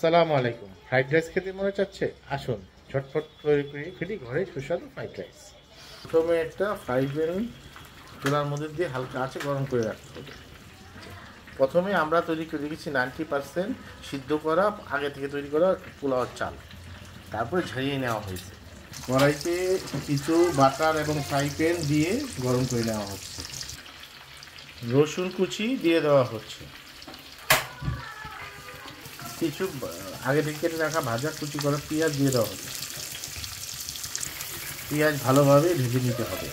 আসসালামু আলাইকুম। Fried rice খেতে মনে চাচ্ছে? আসুন ঝটপট তৈরি করে ফেলি ঘরে সুস্বাদু ফ্রাইড রাইস। প্রথমে একটা ফ্রাই প্যান চুলার মধ্যে দিয়ে হালকা আঁচে গরম করে রাখতে হবে। প্রথমে আমরা তৈরি করে রেখেছি 90% সিদ্ধ করা আগে থেকে তৈরি করা পোলাওয়ার চাল, তারপরে ঝরিয়ে নেওয়া হয়েছে। কড়াইতে কিছু বাটার এবং ফ্রাই প্যান দিয়ে গরম করে নেওয়া হচ্ছে। রসুন কুচি দিয়ে দেওয়া হচ্ছে। কিছু আগে থেকে কেটে রাখা ভাজা কুচি করা পেঁয়াজ দিয়ে দেওয়া হবে। পেঁয়াজ ভালোভাবে ভেজে নিতে হবে।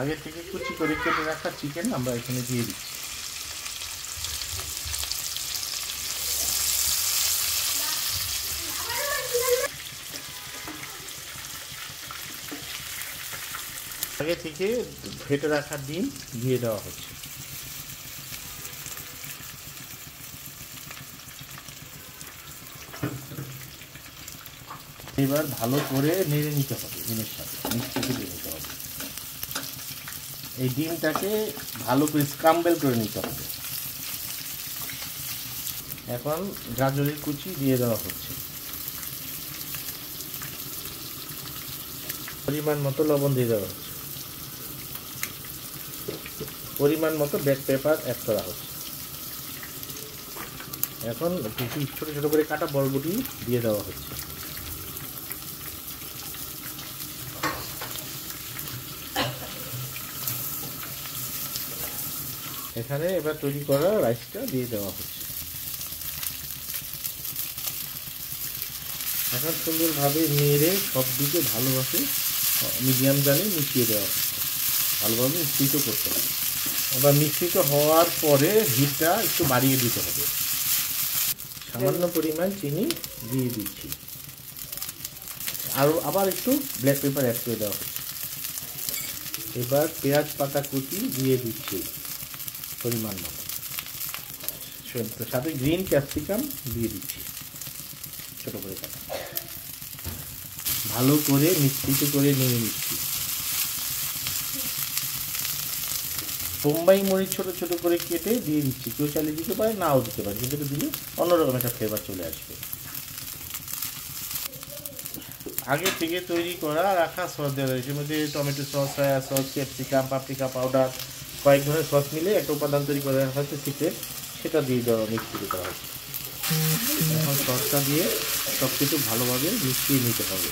আগে থেকে কুচি করে কেটে রাখা চিকেন আমরা এখানে দিয়ে দিচ্ছি। আগে থেকে ফেটে রাখা ডিম দিয়ে দেওয়া হচ্ছে। এবার ভালো করে নেড়ে নিতে হবে, ডিমের সাথে মিক্সিতে দিয়ে নিতে হবে। এই ডিমটাকে ভালো করে স্ক্রাম্বল করে নিতে হবে। এখন গাজরের কুচি দিয়ে দেওয়া হচ্ছে। পরিমাণ মতো লবণ দিয়ে দেওয়া হচ্ছে। পরিমাণ মতো ব্ল্যাক পেপার অ্যাড করা হচ্ছে। এখন কিছু ছোটো ছোটো করে কাটা বরবটি দিয়ে দেওয়া হচ্ছে। এখানে এবার তৈরি করা রাইসটা দিয়ে দেওয়া হচ্ছে। এখন সুন্দরভাবে নেড়ে সব দিকে ভালোভাবে মিডিয়াম জালে মিশিয়ে দেওয়া হচ্ছে। ভালোভাবে মিশ্রিত করতে হবে। এবার মিশ্রিত হওয়ার পরে হিটটা একটু বাড়িয়ে দিতে হবে। সামান্য পরিমাণ চিনি দিয়ে দিচ্ছি। আবার একটু ব্ল্যাক পেপার অ্যাড করে দেওয়া হচ্ছে। এবার পেঁয়াজ পাতা কুচি দিয়ে দিচ্ছি পরিমাণ মতো। সাথে গ্রিন ক্যাপসিকাম দিয়ে দিচ্ছি ছোটো করে কাটা। ভালো করে মিশ্রিত করে নিয়ে নিচ্ছি। বোম্বাই মরিচ ছোটো ছোটো করে কেটে দিয়ে দিচ্ছি। কেউ চাইলে দিতে পারে, নাও দিতে পারে, কিন্তু দিলে অন্যরকম একটা ফ্লেভার চলে আসবে। আগে থেকে তৈরি করা রাখা সস দেওয়া হয়েছে। এর মধ্যে tomato sauce, soya sauce, capsicum, paprika powder, কয়েক ধরনের সস মিলে একটা উপাদান তৈরি করা হয়েছে সিক্রেট, সেটা দিয়ে দেওয়া মিক্সিত করা হচ্ছে। এখন সসটা দিয়ে সব কিছু ভালোভাবে মিশিয়ে নিতে হবে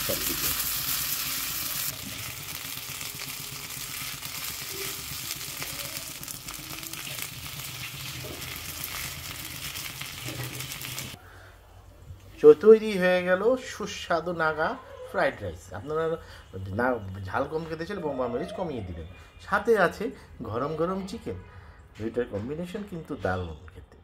সব কিছু। তৈরি হয়ে গেল সুস্বাদু নাগা ফ্রাইড রাইস। আপনারা না ঝাল কম খেতে চাইলে বোম্বাই মরিচ কমিয়ে দিবেন। সাথে আছে গরম গরম চিকেন। দুইটার কম্বিনেশন কিন্তু দারুণ খেতে।